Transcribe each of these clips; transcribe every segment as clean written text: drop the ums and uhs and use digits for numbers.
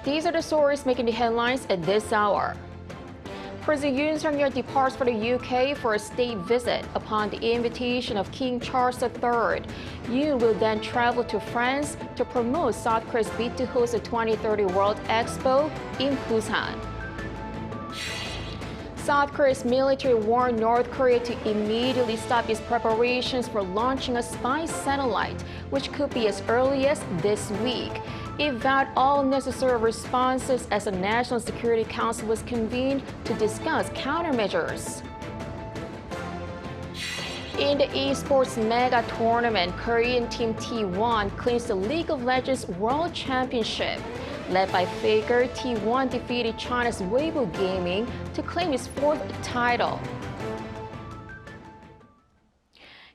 These are the stories making the headlines at this hour. President Yoon departs for the UK for a state visit upon the invitation of King Charles III. Yoon will then travel to France to promote South Korea's bid to host the 2030 World Expo in Busan. South Korea's military warned North Korea to immediately stop its preparations for launching a spy satellite, which could be as early as this week. It vowed all necessary responses as the National Security Council was convened to discuss countermeasures. In the esports mega tournament, Korean team T1 claims the League of Legends World Championship. Led by Faker, T1 defeated China's Weibo Gaming to claim its fourth title.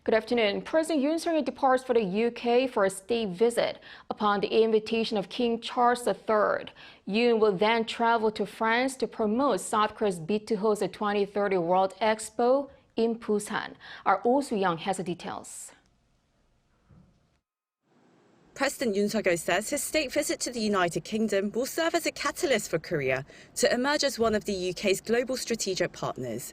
Good afternoon. President Yoon departs for the UK for a state visit upon the invitation of King Charles III. Yoon will then travel to France to promote South Korea's bid to host the 2030 World Expo in Busan. Our Oh Soo-young has the details. President Yoon says his state visit to the United Kingdom will serve as a catalyst for Korea to emerge as one of the UK's global strategic partners.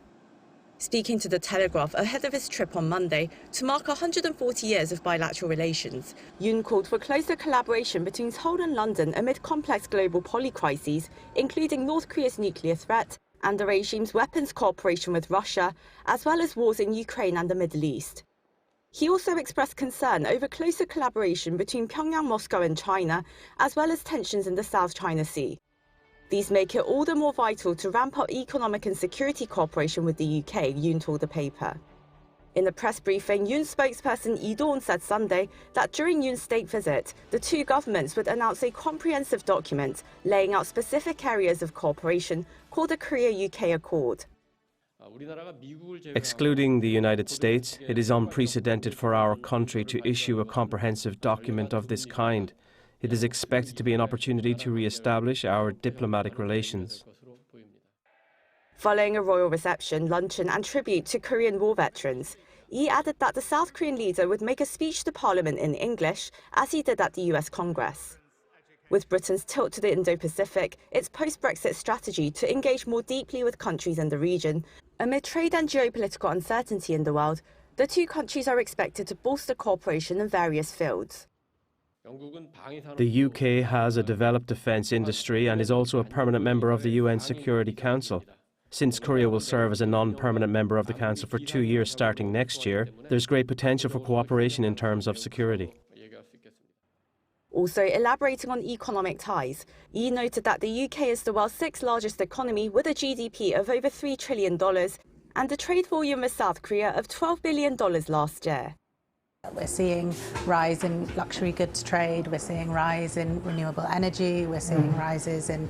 Speaking to The Telegraph ahead of his trip on Monday to mark 140 years of bilateral relations, Yoon called for closer collaboration between Seoul and London amid complex global polycrises, including North Korea's nuclear threat and the regime's weapons cooperation with Russia, as well as wars in Ukraine and the Middle East. He also expressed concern over closer collaboration between Pyongyang, Moscow and China, as well as tensions in the South China Sea. These make it all the more vital to ramp up economic and security cooperation with the UK, Yoon told the paper. In a press briefing, Yoon's spokesperson Lee said Sunday that during Yoon's state visit, the two governments would announce a comprehensive document laying out specific areas of cooperation called the Korea-UK Accord. Excluding the United States, it is unprecedented for our country to issue a comprehensive document of this kind. It is expected to be an opportunity to re-establish our diplomatic relations. Following a royal reception, luncheon and tribute to Korean war veterans, he added that the South Korean leader would make a speech to Parliament in English, as he did at the US Congress. With Britain's tilt to the Indo-Pacific, its post-Brexit strategy to engage more deeply with countries in the region, amid trade and geopolitical uncertainty in the world, the two countries are expected to bolster cooperation in various fields. The UK has a developed defence industry and is also a permanent member of the UN Security Council. Since Korea will serve as a non-permanent member of the Council for 2 years starting next year, there's great potential for cooperation in terms of security. Also elaborating on economic ties, Yi noted that the UK is the world's sixth largest economy with a GDP of over $3 trillion and a trade volume with South Korea of $12 billion last year. We're seeing rise in luxury goods trade, we're seeing rise in renewable energy, we're seeing rises in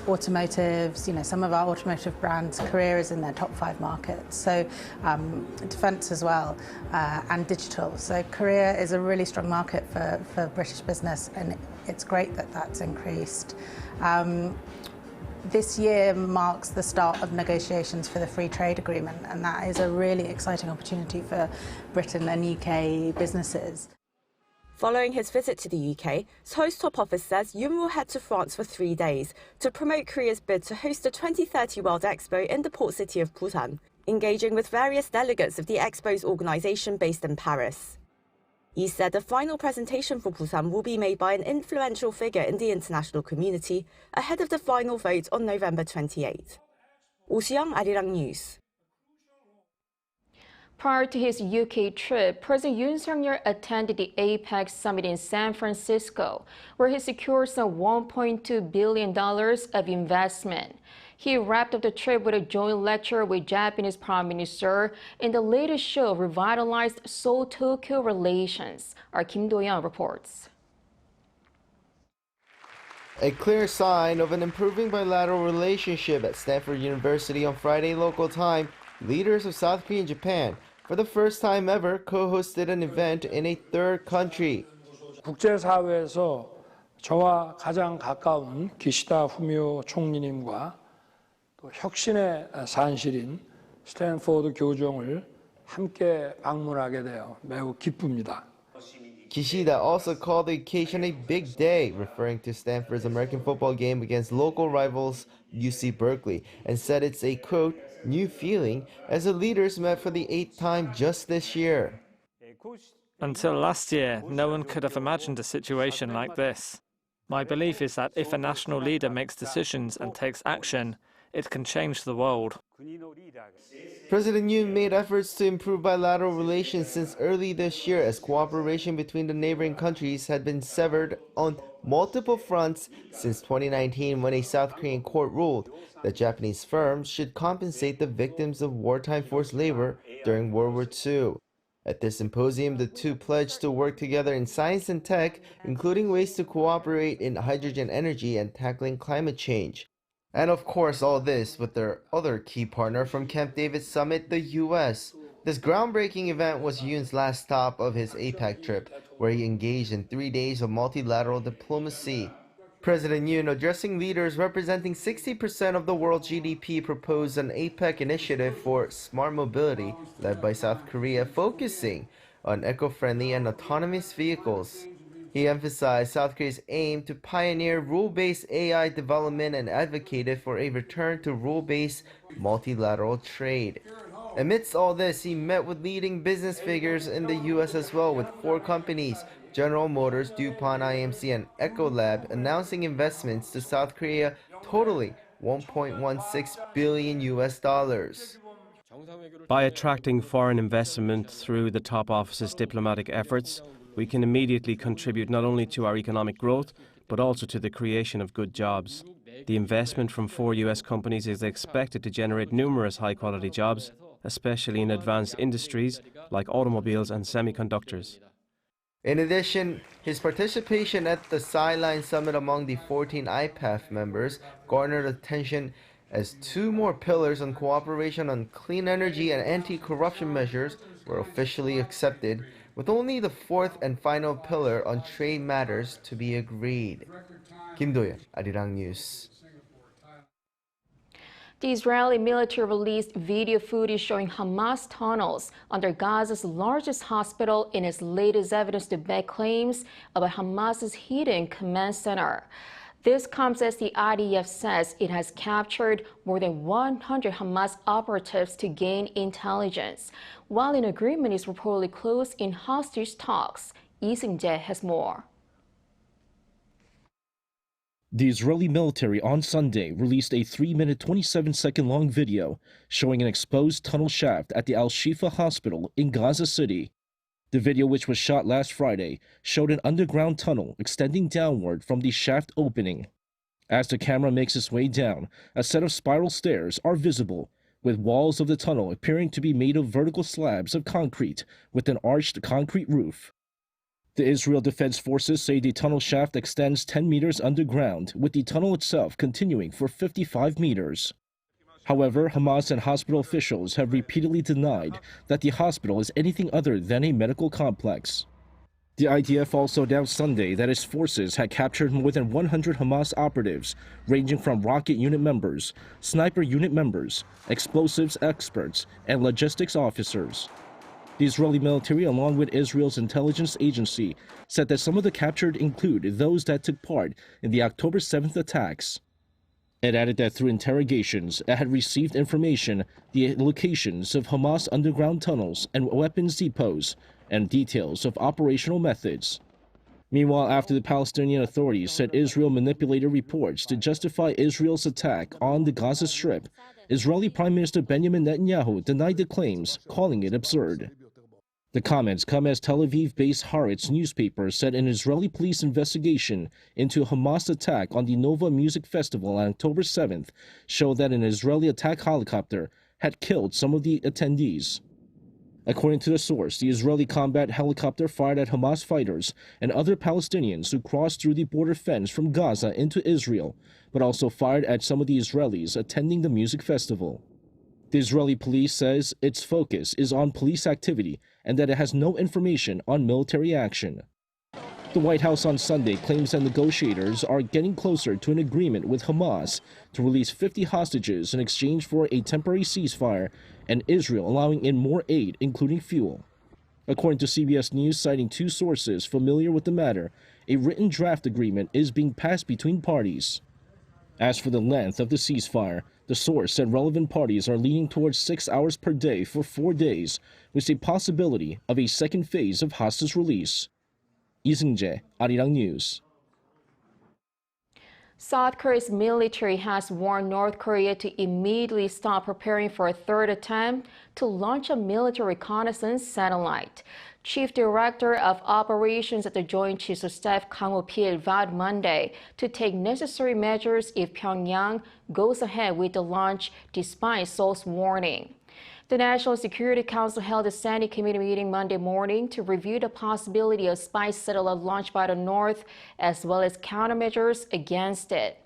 automotives. You know, some of our automotive brands, Korea is in their top 5 markets. So defence as well, and digital. So Korea is a really strong market for British business, and it's great that that's increased. This year marks the start of negotiations for the free trade agreement, and that is a really exciting opportunity for Britain and UK businesses. Following his visit to the UK, Seoul's top office says Yoon will head to France for 3 days to promote Korea's bid to host the 2030 World Expo in the port city of Busan, engaging with various delegates of the Expo's organisation based in Paris. He said the final presentation for Busan will be made by an influential figure in the international community ahead of the final vote on November 28. Oh Soo-young, Arirang News. Prior to his UK trip, President Yoon attended the APEC summit in San Francisco, where he secured some $1.2 billion of investment. He wrapped up the trip with a joint lecture with Japanese Prime Minister in the latest show of revitalized Seoul-Tokyo relations. Our Kim Do-young reports. A clear sign of an improving bilateral relationship at Stanford University on Friday local time, leaders of South Korea and Japan, for the first time ever, co-hosted an event in a third country. 국제사회에서 저와 가장 가까운 기시다 후미오 총리님과 또 혁신의 산실인 스탠포드 교정을 함께 방문하게 되어 매우 기쁩니다. Kishida also called the occasion a big day, referring to Stanford's American football game against local rivals UC Berkeley, and said it's a, quote, new feeling as the leaders met for the 8th time just this year. Until last year, no one could have imagined a situation like this. My belief is that if a national leader makes decisions and takes action, it can change the world. President Yoon made efforts to improve bilateral relations since early this year, as cooperation between the neighboring countries had been severed on multiple fronts since 2019, when a South Korean court ruled that Japanese firms should compensate the victims of wartime forced labor during World War II. At this symposium, the two pledged to work together in science and tech, including ways to cooperate in hydrogen energy and tackling climate change. And of course, all this with their other key partner from Camp David Summit, the US. This groundbreaking event was Yoon's last stop of his APEC trip, where he engaged in 3 days of multilateral diplomacy. President Yoon, addressing leaders representing 60% of the world's GDP, proposed an APEC initiative for smart mobility led by South Korea, focusing on eco-friendly and autonomous vehicles. He emphasized South Korea's aim to pioneer rule-based AI development and advocated for a return to rule-based multilateral trade. Amidst all this, he met with leading business figures in the US as well, with 4 companies, General Motors, DuPont, IMC, and Ecolab, announcing investments to South Korea totaling $1.16 billion US. By attracting foreign investment through the top office's diplomatic efforts, we can immediately contribute not only to our economic growth, but also to the creation of good jobs. The investment from 4 US companies is expected to generate numerous high-quality jobs, especially in advanced industries like automobiles and semiconductors. In addition, his participation at the Sideline Summit among the 14 IPAF members garnered attention, as 2 more pillars on cooperation on clean energy and anti-corruption measures were officially accepted, with only the 4th and final pillar on trade matters to be agreed. Kim Do-yeon, Arirang News. The Israeli military released video footage showing Hamas tunnels under Gaza's largest hospital in its latest evidence to back claims about Hamas's hidden command center. This comes as the IDF says it has captured more than 100 Hamas operatives to gain intelligence, while an agreement is reportedly close in hostage talks. Lee Seung-jae has more. The Israeli military on Sunday released a 3-minute, 27-second-long video showing an exposed tunnel shaft at the Al-Shifa hospital in Gaza City. The video, which was shot last Friday, showed an underground tunnel extending downward from the shaft opening. As the camera makes its way down, a set of spiral stairs are visible, with walls of the tunnel appearing to be made of vertical slabs of concrete with an arched concrete roof. The Israel Defense Forces say the tunnel shaft extends 10 meters underground, with the tunnel itself continuing for 55 meters. However, Hamas and hospital officials have repeatedly denied that the hospital is anything other than a medical complex. The IDF also announced Sunday that its forces had captured more than 100 Hamas operatives, ranging from rocket unit members, sniper unit members, explosives experts, and logistics officers. The Israeli military, along with Israel's intelligence agency, said that some of the captured include those that took part in the October 7th attacks. It added that through interrogations, it had received information, the locations of Hamas underground tunnels and weapons depots, and details of operational methods. Meanwhile, after the Palestinian Authorities said Israel manipulated reports to justify Israel's attack on the Gaza Strip, Israeli Prime Minister Benjamin Netanyahu denied the claims, calling it absurd. The comments come as Tel Aviv-based Haaretz newspaper said an Israeli police investigation into a Hamas attack on the Nova Music Festival on October 7th showed that an Israeli attack helicopter had killed some of the attendees. According to the source, the Israeli combat helicopter fired at Hamas fighters and other Palestinians who crossed through the border fence from Gaza into Israel, but also fired at some of the Israelis attending the music festival. The Israeli police says its focus is on police activity and that it has no information on military action. The White House on Sunday claims that negotiators are getting closer to an agreement with Hamas to release 50 hostages in exchange for a temporary ceasefire and Israel allowing in more aid, including fuel. According to CBS News, citing two sources familiar with the matter, a written draft agreement is being passed between parties. As for the length of the ceasefire, the source said relevant parties are leaning towards 6 hours per day for 4 days, with a possibility of a second phase of hostages release. 이승재, Arirang News. South Korea's military has warned North Korea to immediately stop preparing for a third attempt to launch a military reconnaissance satellite. Chief Director of Operations at the Joint Chiefs of Staff Kang Ho-pil vowed Monday to take necessary measures if Pyongyang goes ahead with the launch despite Seoul's warning. The National Security Council held a standing committee meeting Monday morning to review the possibility of spy satellite launch by the North, as well as countermeasures against it.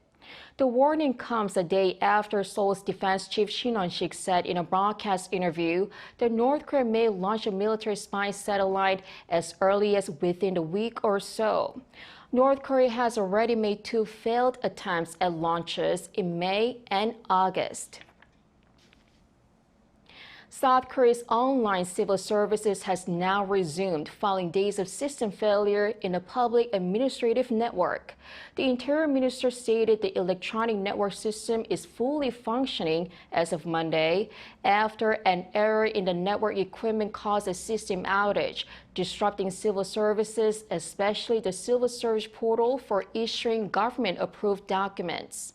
The warning comes a day after Seoul's defense chief Shin Won-sik said in a broadcast interview that North Korea may launch a military spy satellite as early as within a week or so. North Korea has already made 2 failed attempts at launches in May and August. South Korea's online civil services has now resumed following days of system failure in the public administrative network. The Interior Minister stated the electronic network system is fully functioning as of Monday after an error in the network equipment caused a system outage, disrupting civil services, especially the civil service portal for issuing government-approved documents.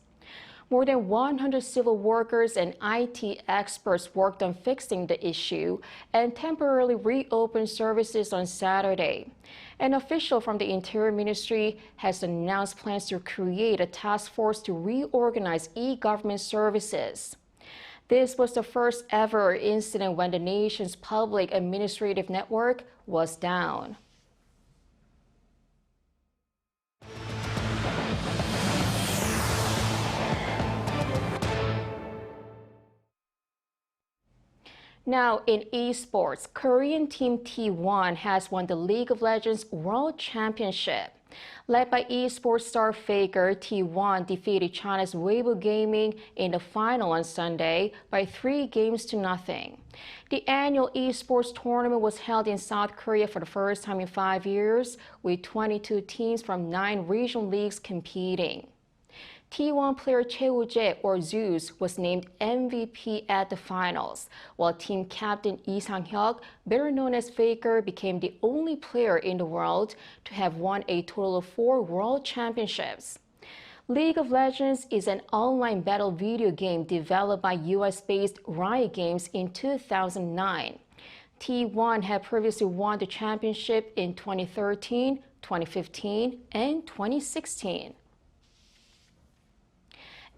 More than 100 civil workers and IT experts worked on fixing the issue and temporarily reopened services on Saturday. An official from the Interior Ministry has announced plans to create a task force to reorganize e-government services. This was the first ever incident when the nation's public administrative network was down. Now, in esports, Korean team T1 has won the League of Legends World Championship. Led by esports star Faker, T1 defeated China's Weibo Gaming in the final on Sunday by 3-0. The annual esports tournament was held in South Korea for the first time in 5 years, with 22 teams from 9 regional leagues competing. T1 player Choi Woo-jae, or Zeus, was named MVP at the finals, while team captain Lee Sang-hyuk, better known as Faker, became the only player in the world to have won a total of 4 world championships. League of Legends is an online battle video game developed by US-based Riot Games in 2009. T1 had previously won the championship in 2013, 2015, and 2016.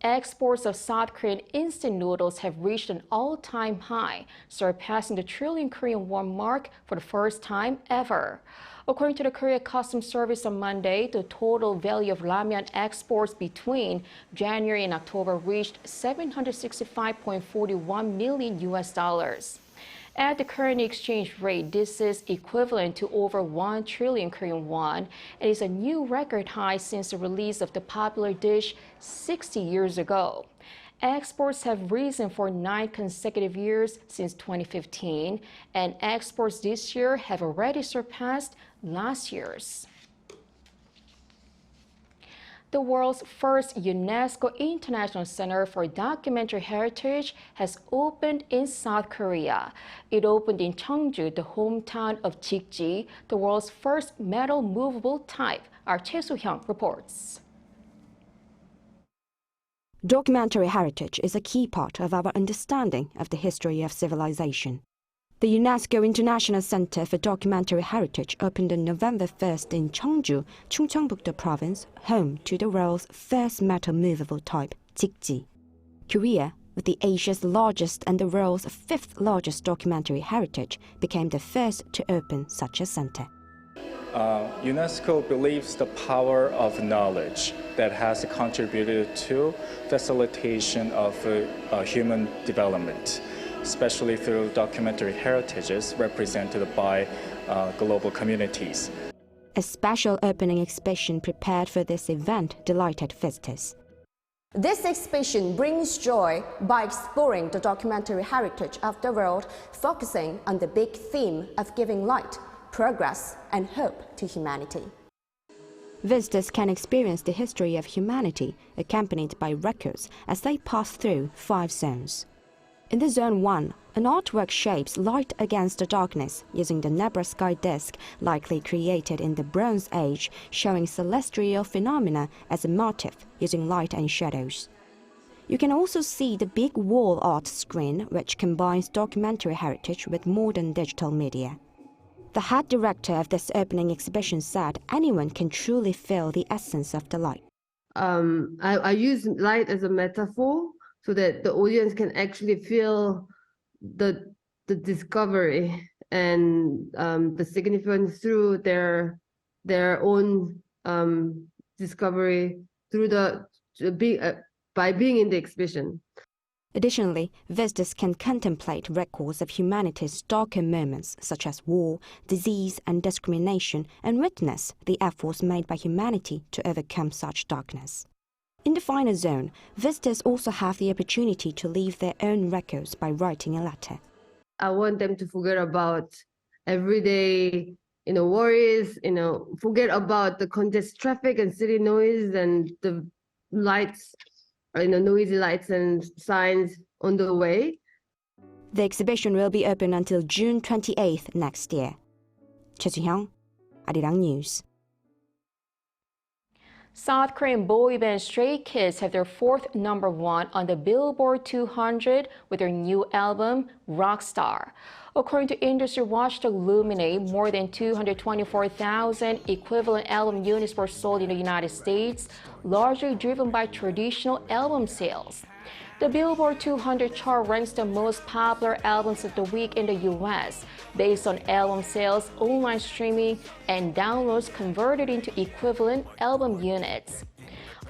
Exports of South Korean instant noodles have reached an all-time high, surpassing the trillion Korean won mark for the first time ever. According to the Korea Customs Service on Monday, the total value of ramen exports between January and October reached $765.41 million. At the current exchange rate, this is equivalent to over 1 trillion Korean won and is a new record high since the release of the popular dish 60 years ago. Exports have risen for 9 consecutive years since 2015, and exports this year have already surpassed last year's. The world's first UNESCO International Center for Documentary Heritage has opened in South Korea. It opened in Cheongju, the hometown of Jikji, the world's first metal movable type. Our Choi Soo-hyung reports. Documentary heritage is a key part of our understanding of the history of civilization. The UNESCO International Center for Documentary Heritage opened on November 1st in Cheongju, Chungcheongbuk-do Province, home to the world's first metal movable type, Jikji. Korea, with the Asia's largest and the world's 5th largest documentary heritage, became the first to open such a center. UNESCO believes the power of knowledge that has contributed to facilitation of human development, especially through documentary heritages represented by global communities. A special opening exhibition prepared for this event delighted visitors. This exhibition brings joy by exploring the documentary heritage of the world, focusing on the big theme of giving light, progress, and hope to humanity. Visitors can experience the history of humanity, accompanied by records, as they pass through 5 zones. In the Zone 1, an artwork shapes light against the darkness using the nebula sky disk likely created in the Bronze Age, showing celestial phenomena as a motif using light and shadows. You can also see the big wall art screen, which combines documentary heritage with modern digital media. The head director of this opening exhibition said anyone can truly feel the essence of the light. I use light as a metaphor so that the audience can actually feel the discovery and the significance through their own discovery through by being in the exhibition. Additionally, visitors can contemplate records of humanity's darker moments such as war, disease and discrimination, and witness the efforts made by humanity to overcome such darkness. In the final zone, visitors also have the opportunity to leave their own records by writing a letter. I want them to forget about everyday, worries, forget about the congested traffic and city noise and the lights, noisy lights and signs on the way. The exhibition will be open until June 28th next year. Choi Soo-hyung, Arirang News. South Korean boy band Stray Kids have their 4th #1 on the Billboard 200 with their new album, Rockstar. According to industry watchdog Luminate, more than 224,000 equivalent album units were sold in the United States, largely driven by traditional album sales. The Billboard 200 chart ranks the most popular albums of the week in the U.S. based on album sales, online streaming, and downloads converted into equivalent album units.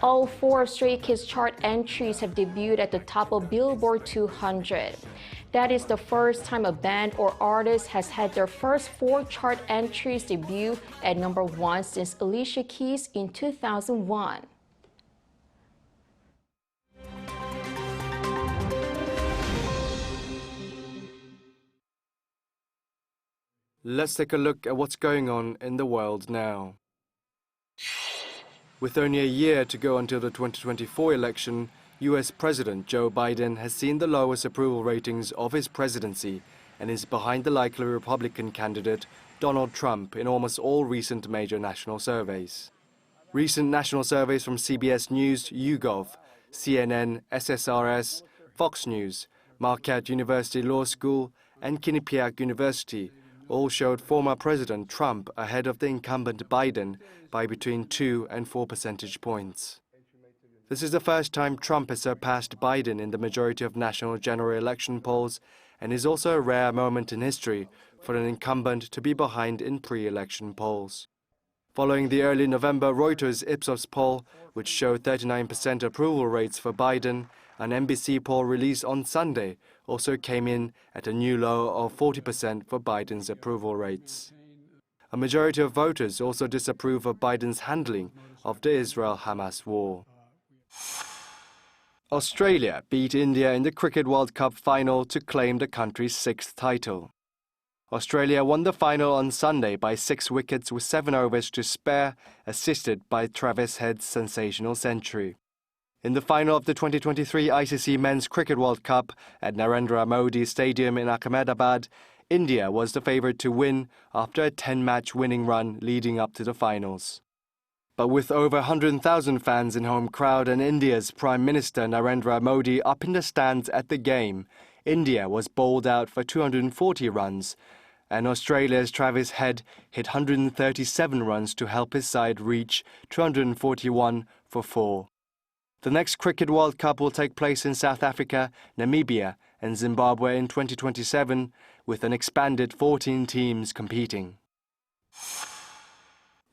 All 4 Stray Kids chart entries have debuted at the top of Billboard 200. That is the first time a band or artist has had their first 4 chart entries debut at #1 since Alicia Keys in 2001. Let's take a look at what's going on in the world now. With only a year to go until the 2024 election, US President Joe Biden has seen the lowest approval ratings of his presidency and is behind the likely Republican candidate Donald Trump in almost all recent major national surveys. Recent national surveys from CBS News, YouGov, CNN, SSRS, Fox News, Marquette University Law School, and Quinnipiac University all showed former President Trump ahead of the incumbent Biden by between 2 and 4 percentage points. This is the first time Trump has surpassed Biden in the majority of national general election polls and is also a rare moment in history for an incumbent to be behind in pre-election polls. Following the early November Reuters Ipsos poll, which showed 39% approval rates for Biden, an NBC poll released on Sunday also came in at a new low of 40% for Biden's approval rates. A majority of voters also disapprove of Biden's handling of the Israel-Hamas war. Australia beat India in the Cricket World Cup final to claim the country's 6th title. Australia won the final on Sunday by 6 wickets with 7 overs to spare, assisted by Travis Head's sensational century. In the final of the 2023 ICC Men's Cricket World Cup at Narendra Modi Stadium in Ahmedabad, India was the favourite to win after a 10-match winning run leading up to the finals. But with over 100,000 fans in home crowd and India's Prime Minister Narendra Modi up in the stands at the game, India was bowled out for 240 runs, and Australia's Travis Head hit 137 runs to help his side reach 241 for 4. The next Cricket World Cup will take place in South Africa, Namibia and Zimbabwe in 2027, with an expanded 14 teams competing.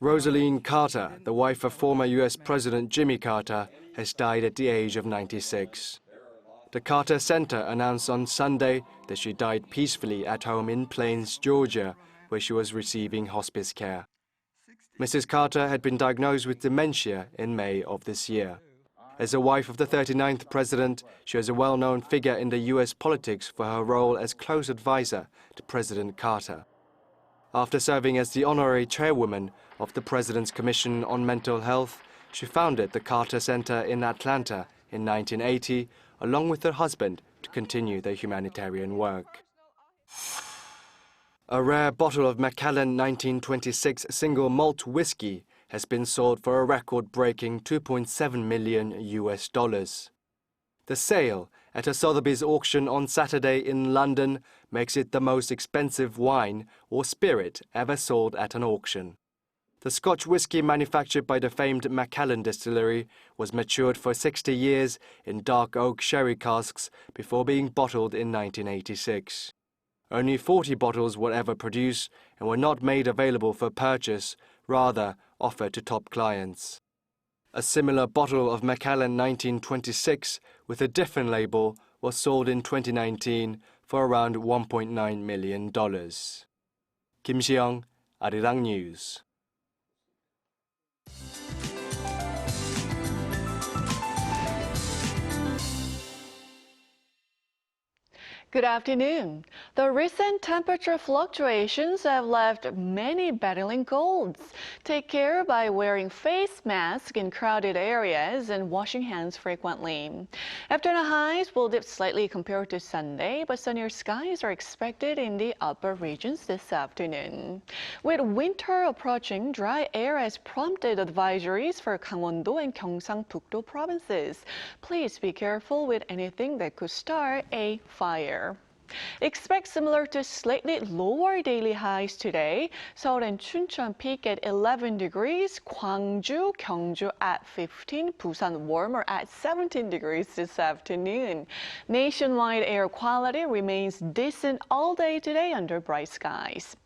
Rosalynn Carter, the wife of former US President Jimmy Carter, has died at the age of 96. The Carter Center announced on Sunday that she died peacefully at home in Plains, Georgia, where she was receiving hospice care. Mrs. Carter had been diagnosed with dementia in May of this year. As the wife of the 39th president, she was a well-known figure in the U.S. politics for her role as close advisor to President Carter. After serving as the honorary chairwoman of the President's Commission on Mental Health, she founded the Carter Center in Atlanta in 1980, along with her husband, to continue their humanitarian work. A rare bottle of Macallan 1926 single malt whiskey has been sold for a record-breaking $2.7 million. The sale at a Sotheby's auction on Saturday in London makes it the most expensive wine or spirit ever sold at an auction. The Scotch whisky manufactured by the famed Macallan distillery was matured for 60 years in dark oak sherry casks before being bottled in 1986. Only 40 bottles were ever produced and were not made available for purchase, rather offered to top clients. A similar bottle of Macallan 1926 with a different label was sold in 2019 for around $1.9 million. Kim Si-young, Arirang News. Good afternoon. The recent temperature fluctuations have left many battling colds. Take care by wearing face masks in crowded areas and washing hands frequently. Afternoon highs will dip slightly compared to Sunday, but sunnier skies are expected in the upper regions this afternoon. With winter approaching, dry air has prompted advisories for Gangwon-do and Gyeongsang-Pukdo provinces. Please be careful with anything that could start a fire. Expect similar to slightly lower daily highs today. Seoul and Chuncheon peak at 11 degrees, Gwangju, Cheongju at 15, Busan warmer at 17 degrees this afternoon. Nationwide air quality remains decent all day today under bright skies.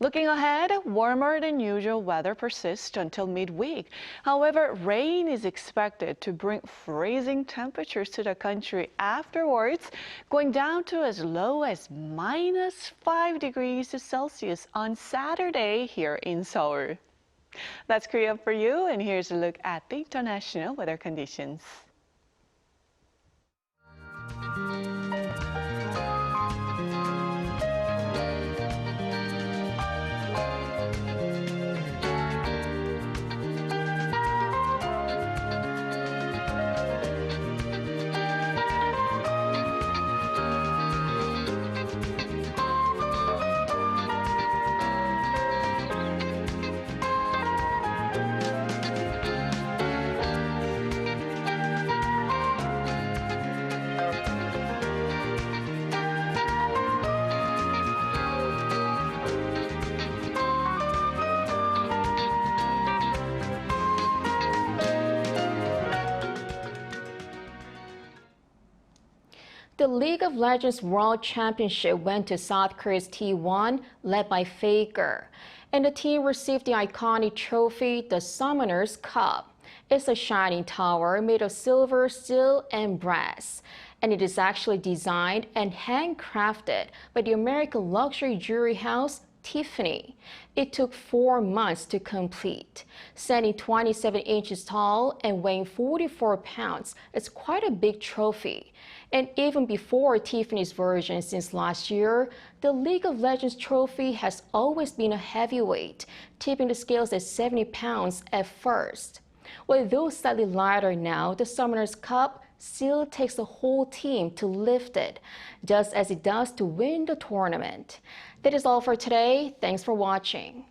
Looking ahead, warmer than usual weather persists until midweek. However, rain is expected to bring freezing temperatures to the country afterwards, going down to as low as -5 degrees Celsius on Saturday here in Seoul. That's Korea for you, and here's a look at the international weather conditions. The League of Legends World Championship went to South Korea's T1, led by Faker. And the team received the iconic trophy, the Summoner's Cup. It's a shining tower made of silver, steel, and brass. And it is actually designed and handcrafted by the American luxury jewelry house Tiffany. It took 4 months to complete. Standing 27 inches tall and weighing 44 pounds, it's quite a big trophy. And even before Tiffany's version since last year, the League of Legends trophy has always been a heavyweight, tipping the scales at 70 pounds at first. Well, though slightly lighter now, the Summoner's Cup still takes the whole team to lift it, just as it does to win the tournament. That is all for today. Thanks for watching.